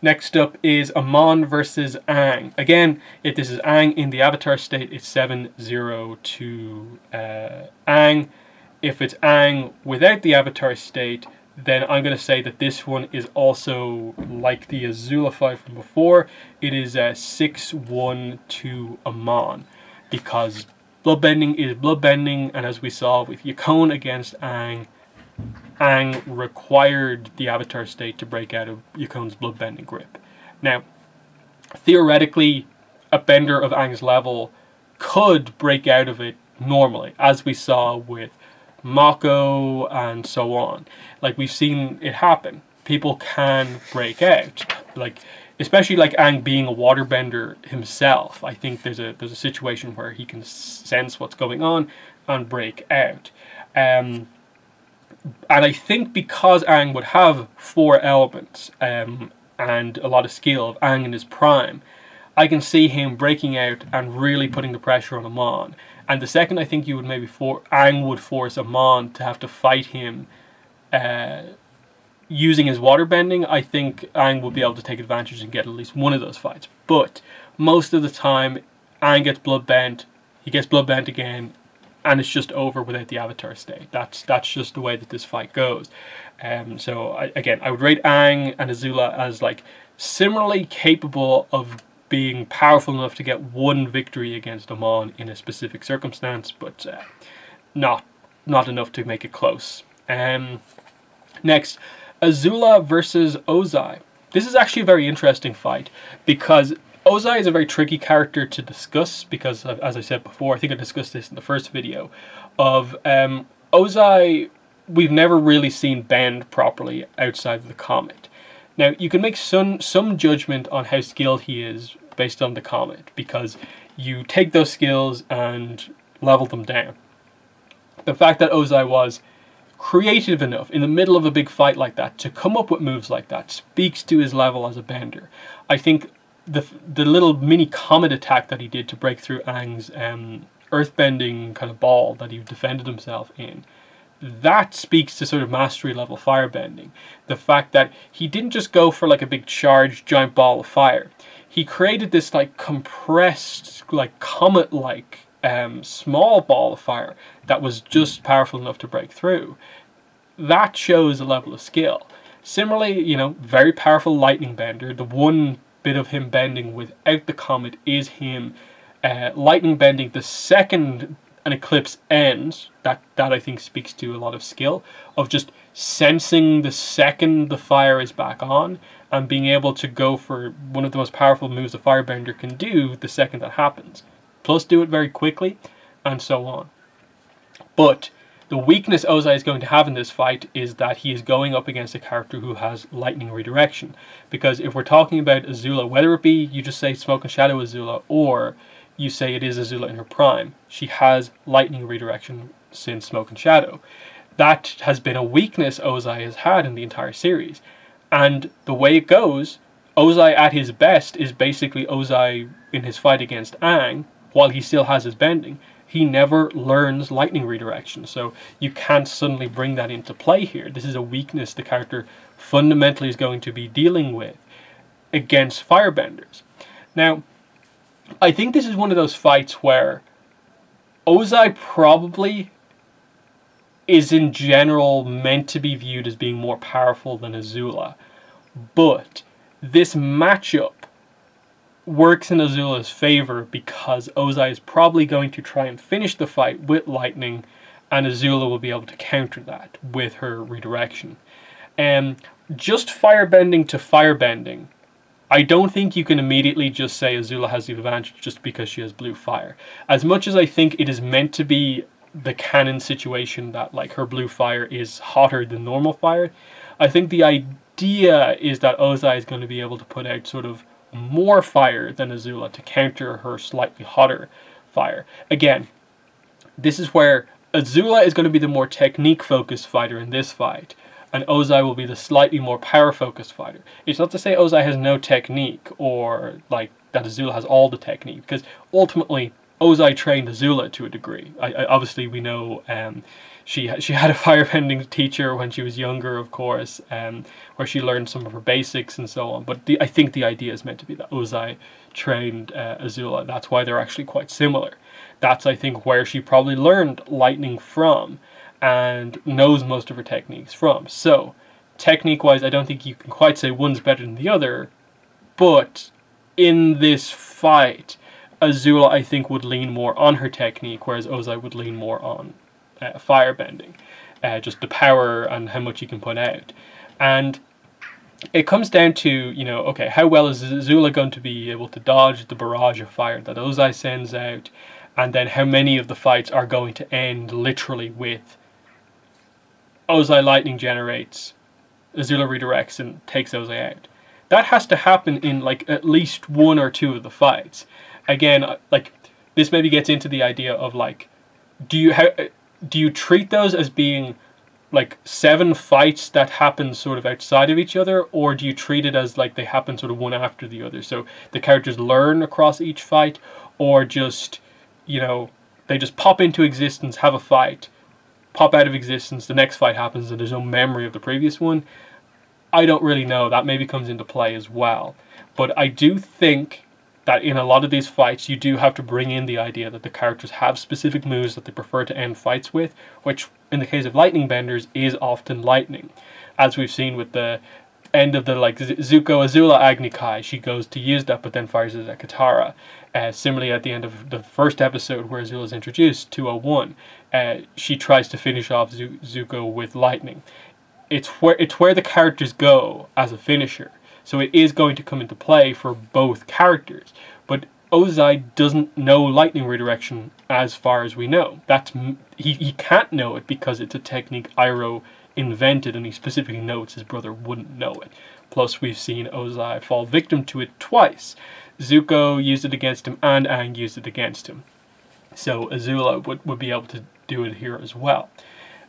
A: Next up is Amon versus Aang. Again, if this is Aang in the Avatar state, it's 7-0 to Aang. If it's Aang without the Avatar state, then I'm going to say that this one is also like the Azula fight from before. It is 6-1 to Amon, because bloodbending is bloodbending, and as we saw with Yakone against Aang, Aang required the Avatar state to break out of Yakone's bloodbending grip. Now, theoretically, a bender of Aang's level could break out of it normally, as we saw with Mako and so on. Like, we've seen it happen. People can break out. Like, especially like Aang being a waterbender himself, I think there's a situation where he can sense what's going on and break out. And I think because Aang would have 4 elements and a lot of skill of Aang in his prime, I can see him breaking out and really putting the pressure on Amon. And the second I think you would maybe Aang would force Amon to have to fight him using his waterbending, I think Aang will be able to take advantage and get at least one of those fights. But most of the time, Aang gets bloodbent, he gets bloodbent again, and it's just over without the Avatar state. That's just the way that this fight goes. So I would rate Aang and Azula as like similarly capable of being powerful enough to get one victory against Amon in a specific circumstance, but not enough to make it close. Next, Azula versus Ozai. This is actually a very interesting fight because Ozai is a very tricky character to discuss because, as I said before, I think I discussed this in the first video, of Ozai, we've never really seen bend properly outside of the comet. Now, you can make some judgment on how skilled he is based on the comet, because you take those skills and level them down. The fact that Ozai was creative enough in the middle of a big fight like that to come up with moves like that speaks to his level as a bender. I think the little mini comet attack that he did to break through Aang's earthbending kind of ball that he defended himself in, that speaks to sort of mastery level firebending. The fact that he didn't just go for like a big charged giant ball of fire. He created this like compressed, like comet-like small ball of fire that was just powerful enough to break through. That shows a level of skill. Similarly, you know, very powerful lightning bender. The one bit of him bending without the comet is him lightning bending the second an eclipse ends. That I think speaks to a lot of skill, of just sensing the second the fire is back on and being able to go for one of the most powerful moves a firebender can do the second that happens. Plus do it very quickly, and so on. But the weakness Ozai is going to have in this fight is that he is going up against a character who has lightning redirection. Because if we're talking about Azula, whether it be you just say Smoke and Shadow Azula, or you say it is Azula in her prime, she has lightning redirection since Smoke and Shadow. That has been a weakness Ozai has had in the entire series. And the way it goes, Ozai at his best is basically Ozai in his fight against Aang, while he still has his bending. He never learns lightning redirection, so you can't suddenly bring that into play here. This is a weakness the character fundamentally is going to be dealing with against firebenders. Now, I think this is one of those fights where Ozai probably is in general meant to be viewed as being more powerful than Azula. But this matchup works in Azula's favor because Ozai is probably going to try and finish the fight with lightning, and Azula will be able to counter that with her redirection. Just firebending to firebending, I don't think you can immediately just say Azula has the advantage just because she has blue fire. As much as I think it is meant to be the canon situation that like her blue fire is hotter than normal fire, I think the idea is that Ozai is going to be able to put out sort of more fire than Azula to counter her slightly hotter fire. Again, this is where Azula is going to be the more technique-focused fighter in this fight, and Ozai will be the slightly more power-focused fighter. It's not to say Ozai has no technique, or like that Azula has all the technique, because ultimately Ozai trained Azula to a degree. Obviously we know she had a firebending teacher when she was younger, of course, where she learned some of her basics and so on. But I think the idea is meant to be that Ozai trained Azula. That's why they're actually quite similar. That's, I think, where she probably learned lightning from and knows most of her techniques from. So, technique-wise, I don't think you can quite say one's better than the other, but in this fight, Azula, I think, would lean more on her technique, whereas Ozai would lean more on firebending, just the power and how much you can put out. And it comes down to, you know, okay, how well is Azula going to be able to dodge the barrage of fire that Ozai sends out, and then how many of the fights are going to end literally with Ozai lightning generates, Azula redirects and takes Ozai out. That has to happen in like at least one or two of the fights. Again, like this maybe gets into the idea of like, do you treat those as being like 7 fights that happen sort of outside of each other, or do you treat it as like they happen sort of one after the other? So the characters learn across each fight, or just, you know, they just pop into existence, have a fight, pop out of existence, the next fight happens and there's no memory of the previous one. I don't really know. That maybe comes into play as well. But I do think that in a lot of these fights, you do have to bring in the idea that the characters have specific moves that they prefer to end fights with, which, in the case of lightning benders, is often lightning. As we've seen with the end of the, like, Zuko Azula Agni Kai, she goes to use that, but then fires it at Katara. Similarly, at the end of the first episode, where Azula is introduced, 201, she tries to finish off Zuko with lightning. It's where the characters go as a finisher. So it is going to come into play for both characters. But Ozai doesn't know lightning redirection as far as we know. He can't know it because it's a technique Iroh invented, and he specifically notes his brother wouldn't know it. Plus, we've seen Ozai fall victim to it twice. Zuko used it against him, and Aang used it against him. So Azula would be able to do it here as well.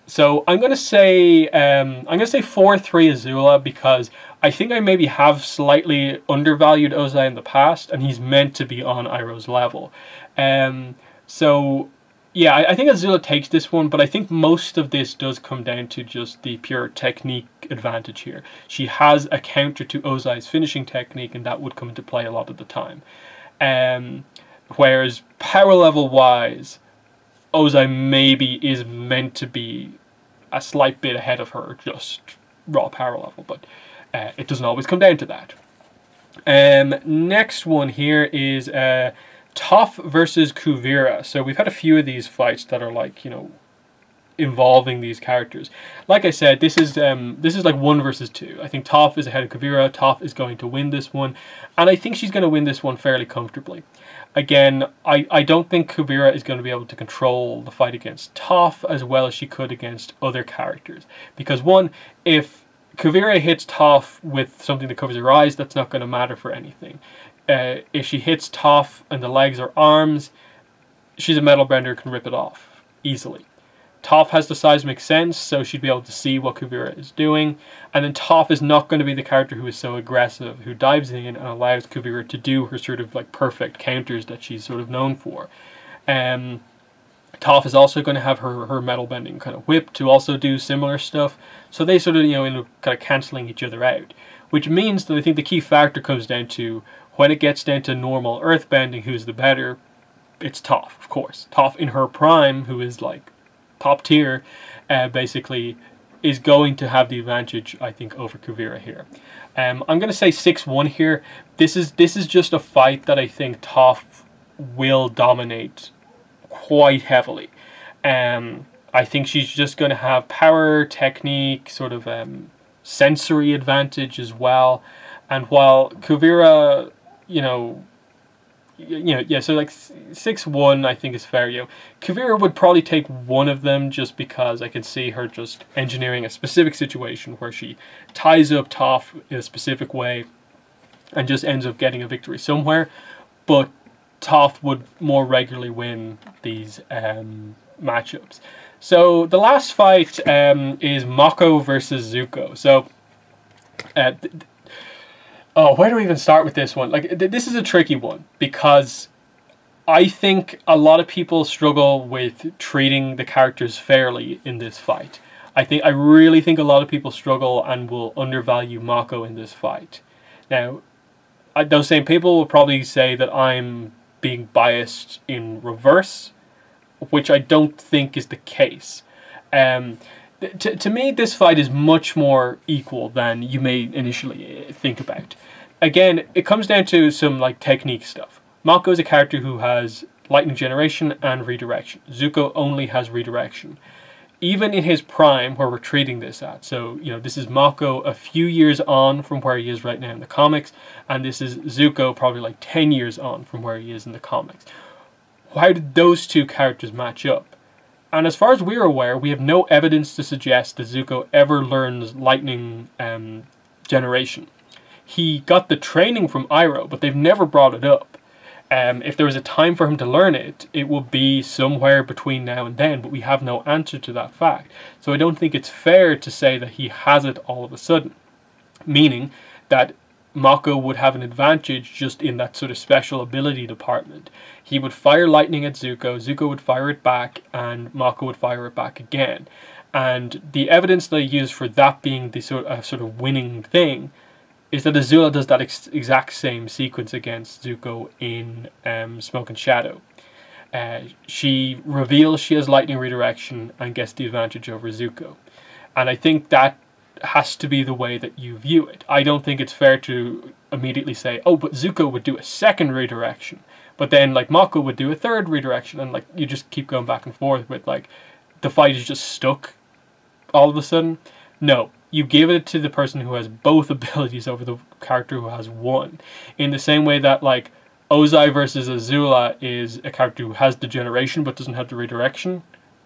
A: So I'm gonna say 4-3 Azula, because I think I maybe have slightly undervalued Ozai in the past, and he's meant to be on Iroh's level. So yeah, I think Azula takes this one, but I think most of this does come down to just the pure technique advantage here. She has a counter to Ozai's finishing technique, and that would come into play a lot of the time. Whereas power level wise, Ozai maybe is meant to be a slight bit ahead of her, just raw power level, but it doesn't always come down to that. Next one here is Toph versus Kuvira. So we've had a few of these fights that are like, you know, involving these characters. Like I said, this is like 1 versus 2. I think Toph is ahead of Kuvira. Toph is going to win this one, and I think she's going to win this one fairly comfortably. Again, I don't think Kuvira is going to be able to control the fight against Toph as well as she could against other characters. Because one, if Kuvira hits Toph with something that covers her eyes, that's not going to matter for anything. If she hits Toph in the legs or arms, she's a metal bender, can rip it off easily. Toph has the seismic sense, so she'd be able to see what Kuvira is doing. And then Toph is not going to be the character who is so aggressive, who dives in and allows Kuvira to do her sort of like perfect counters that she's sort of known for. Toph is also going to have her metal bending kind of whip to also do similar stuff. So they sort of, you know, end up kind of cancelling each other out. Which means that I think the key factor comes down to, when it gets down to normal earth bending, who's the better, it's Toph, of course. Toph in her prime, who is like top tier, basically, is going to have the advantage, I think, over Kuvira here. I'm going to say 6-1 here. This is just a fight that I think Toph will dominate quite heavily. I think she's just going to have power, technique, sort of sensory advantage as well. And while Kuvira, so like 6-1 I think is fair. Kuvira would probably take one of them just because I can see her just engineering a specific situation where she ties up Toph in a specific way and just ends up getting a victory somewhere. But Toph would more regularly win these matchups. So the last fight is Mako versus Zuko. So where do we even start with this one? Like, this is a tricky one because I think a lot of people struggle with treating the characters fairly in this fight. I really think a lot of people struggle and will undervalue Mako in this fight. Now, those same people will probably say that I'm being biased in reverse, which I don't think is the case. To me, this fight is much more equal than you may initially think about. Again, it comes down to some like technique stuff. Mako is a character who has lightning generation and redirection. Zuko only has redirection. Even in his prime, where we're treating this at, so this is Mako a few years on from where he is right now in the comics, and this is Zuko probably like 10 years on from where he is in the comics. How did those two characters match up? And as far as we're aware, we have no evidence to suggest that Zuko ever learns lightning generation. He got the training from Iroh, but they've never brought it up. If there was a time for him to learn it, it will be somewhere between now and then, but we have no answer to that fact. So I don't think it's fair to say that he has it all of a sudden, meaning that Mako would have an advantage just in that sort of special ability department. He would fire lightning at Zuko, Zuko would fire it back, and Mako would fire it back again. And the evidence that I use for that being the sort of winning thing is that Azula does that exact same sequence against Zuko in Smoke and Shadow. She reveals she has lightning redirection and gets the advantage over Zuko. And I think that has to be the way that you view it. I don't think it's fair to immediately say, oh, but Zuko would do a second redirection, but then like Mako would do a third redirection, and like you just keep going back and forth with like the fight is just stuck all of a sudden. No, you give it to the person who has both abilities over the character who has one. In the same way that like Ozai versus Azula is a character who has the generation but doesn't have the redirection,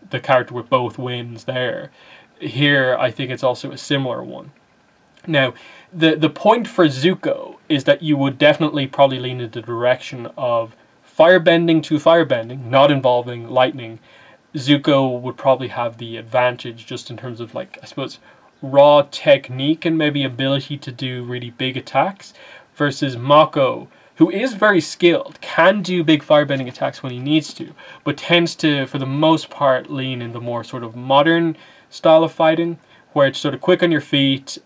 A: the character with both wins there. Here, I think it's also a similar one. Now, the point for Zuko is that you would definitely probably lean in the direction of firebending to firebending, not involving lightning. Zuko would probably have the advantage just in terms of, like, I suppose, raw technique and maybe ability to do really big attacks, versus Mako, who is very skilled, can do big firebending attacks when he needs to, but tends to, for the most part, lean in the more sort of modern style of fighting, where it's sort of quick on your feet,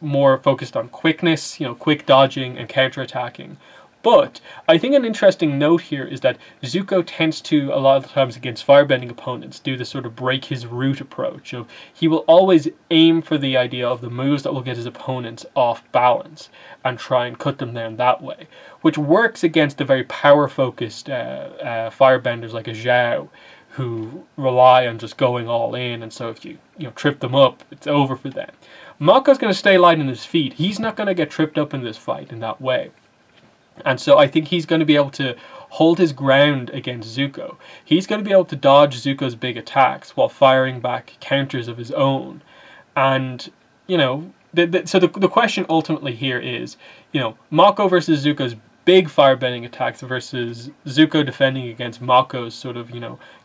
A: more focused on quickness, quick dodging and counter-attacking. But I think an interesting note here is that Zuko tends to, a lot of the times against firebending opponents, do this sort of break his route approach. Of he will always aim for the idea of the moves that will get his opponents off balance and try and cut them down that way, which works against the very power-focused firebenders like a Zhao, who rely on just going all in, and so if you trip them up, it's over for them. Mako's going to stay light on his feet. He's not going to get tripped up in this fight in that way. And so I think he's going to be able to hold his ground against Zuko. He's going to be able to dodge Zuko's big attacks while firing back counters of his own. And, so the question ultimately here is, Mako versus Zuko's big firebending attacks versus Zuko defending against Mako's sort of,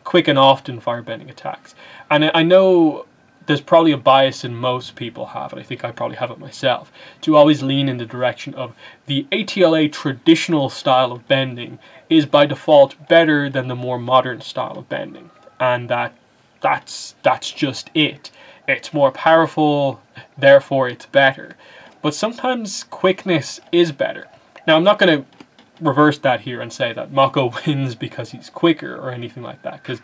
A: quick and often firebending attacks. And I know there's probably a bias in most people have, and I think I probably have it myself, to always lean in the direction of the ATLA traditional style of bending is by default better than the more modern style of bending. And that's just it. It's more powerful, therefore it's better. But sometimes quickness is better. Now, I'm not going to reverse that here and say that Mako wins because he's quicker or anything like that, because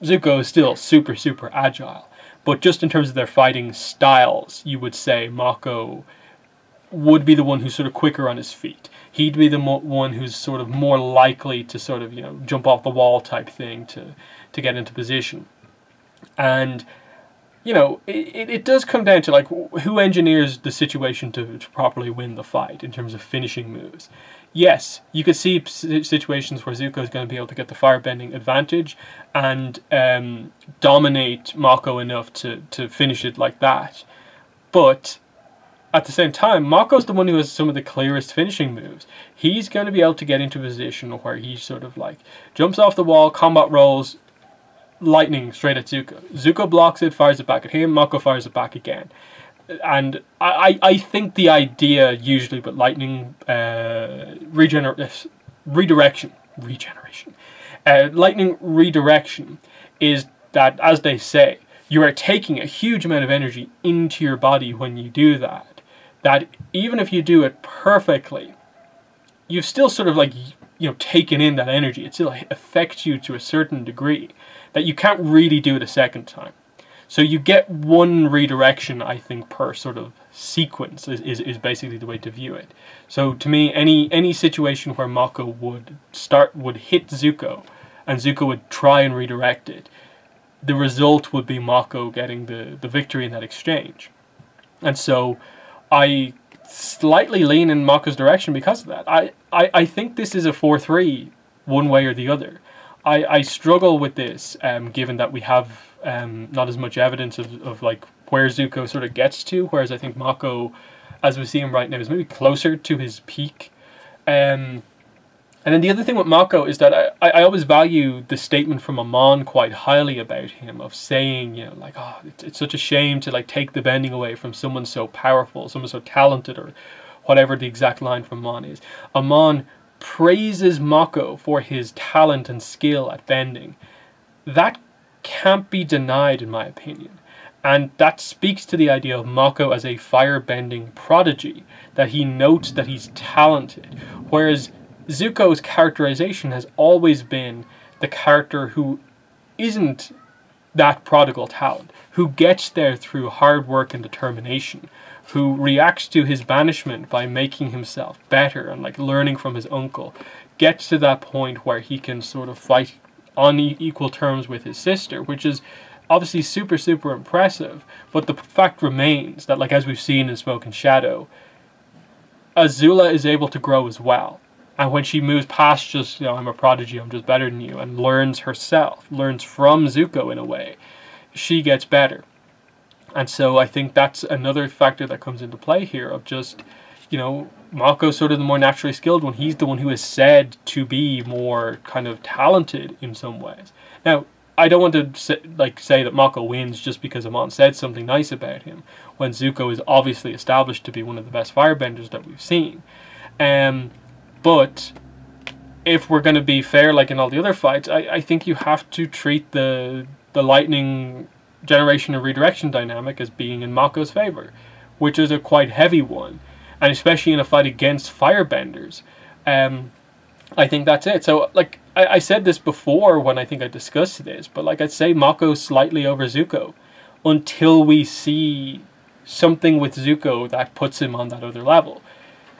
A: Zuko is still super, super agile. But just in terms of their fighting styles, you would say Mako would be the one who's sort of quicker on his feet. He'd be the one who's sort of more likely to sort of, jump off the wall type thing to get into position. And, it does come down to, like, who engineers the situation to properly win the fight in terms of finishing moves. Yes, you could see situations where Zuko is going to be able to get the firebending advantage and dominate Mako enough to finish it like that. But at the same time, Mako's the one who has some of the clearest finishing moves. He's going to be able to get into a position where he sort of like jumps off the wall, combat rolls, lightning straight at Zuko. Zuko blocks it, fires it back at him, Mako fires it back again. And I think the idea usually with lightning lightning redirection is that, as they say, you are taking a huge amount of energy into your body when you do that. That even if you do it perfectly, you've still sort of like, taken in that energy. It still affects you to a certain degree that you can't really do it a second time. So you get one redirection, I think, per sort of sequence is basically the way to view it. So to me, any situation where Mako would hit Zuko and Zuko would try and redirect it, the result would be Mako getting the victory in that exchange. And so I slightly lean in Mako's direction because of that. I think this is a 4-3 one way or the other. I struggle with this given that we have not as much evidence of like where Zuko sort of gets to, whereas I think Mako, as we see him right now, is maybe closer to his peak. And then the other thing with Mako is that I always value the statement from Amon quite highly about him, of saying, like, oh, it's such a shame to like take the bending away from someone so powerful, someone so talented, or whatever the exact line from Amon is. Amon praises Mako for his talent and skill at bending. That can't be denied, in my opinion. And that speaks to the idea of Mako as a fire-bending prodigy, that he notes that he's talented, whereas Zuko's characterization has always been the character who isn't that prodigal talent, who gets there through hard work and determination, who reacts to his banishment by making himself better and like learning from his uncle, gets to that point where he can sort of fight on equal terms with his sister, which is obviously super, super impressive. But the fact remains that, like as we've seen in Smoke and Shadow, Azula is able to grow as well. And when she moves past just, I'm a prodigy, I'm just better than you, and learns herself, learns from Zuko in a way, she gets better. And so I think that's another factor that comes into play here of just, Mako's sort of the more naturally skilled one. He's the one who is said to be more kind of talented in some ways. Now, I don't want to say that Mako wins just because Amon said something nice about him, when Zuko is obviously established to be one of the best firebenders that we've seen. But if we're going to be fair, like in all the other fights, I think you have to treat the lightning generation and redirection dynamic as being in Mako's favor, which is a quite heavy one, and especially in a fight against firebenders. I think that's it. So, like, I said this before when I think I discussed this, but like I'd say Mako's slightly over Zuko until we see something with Zuko that puts him on that other level.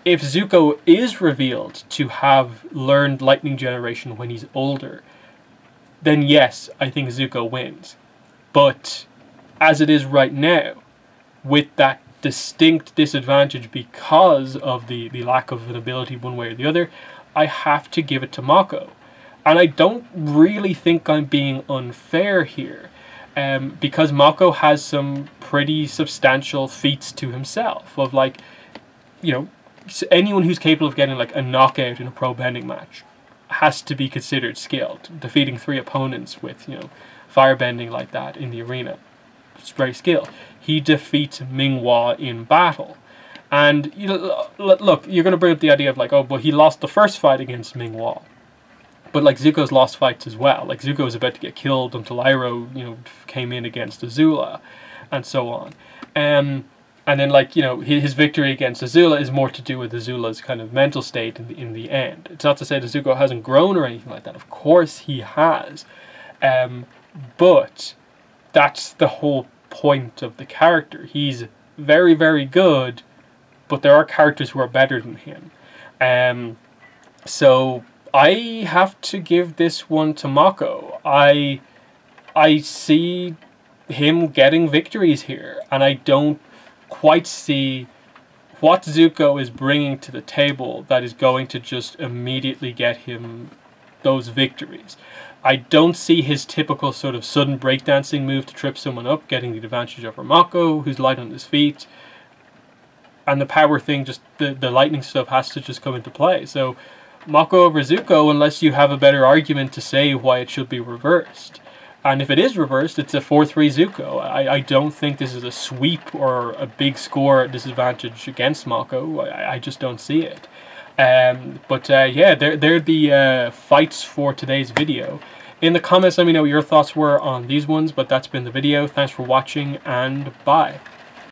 A: If Zuko is revealed to have learned lightning generation when he's older, then yes, I think Zuko wins. But as it is right now, with that distinct disadvantage because of the lack of an ability one way or the other, I have to give it to Mako. And I don't really think I'm being unfair here, because Mako has some pretty substantial feats to himself of like, anyone who's capable of getting like a knockout in a pro bending match has to be considered skilled. Defeating 3 opponents with, firebending like that in the arena, it's very skilled. He defeats Ming-Hua in battle. And, look, you're going to bring up the idea of like, oh, but he lost the first fight against Ming-Hua. But like Zuko's lost fights as well. Like Zuko was about to get killed until Iroh, came in against Azula, and so on. And then, like, his victory against Azula is more to do with Azula's kind of mental state in the end. It's not to say that Zuko hasn't grown or anything like that. Of course he has. but that's the whole point of the character. He's very, very good, but there are characters who are better than him. So I have to give this one to Mako. I see him getting victories here, and I don't quite see what Zuko is bringing to the table that is going to just immediately get him those victories. I don't see his typical sort of sudden breakdancing move to trip someone up, getting the advantage over Mako, who's light on his feet. And the power thing, just the lightning stuff has to just come into play. So Mako over Zuko, unless you have a better argument to say why it should be reversed. And if it is reversed, it's a 4-3 Zuko. I don't think this is a sweep or a big score disadvantage against Mako. I just don't see it. Yeah, they're the fights for today's video. In the comments, let me know what your thoughts were on these ones, but that's been the video. Thanks for watching, and bye.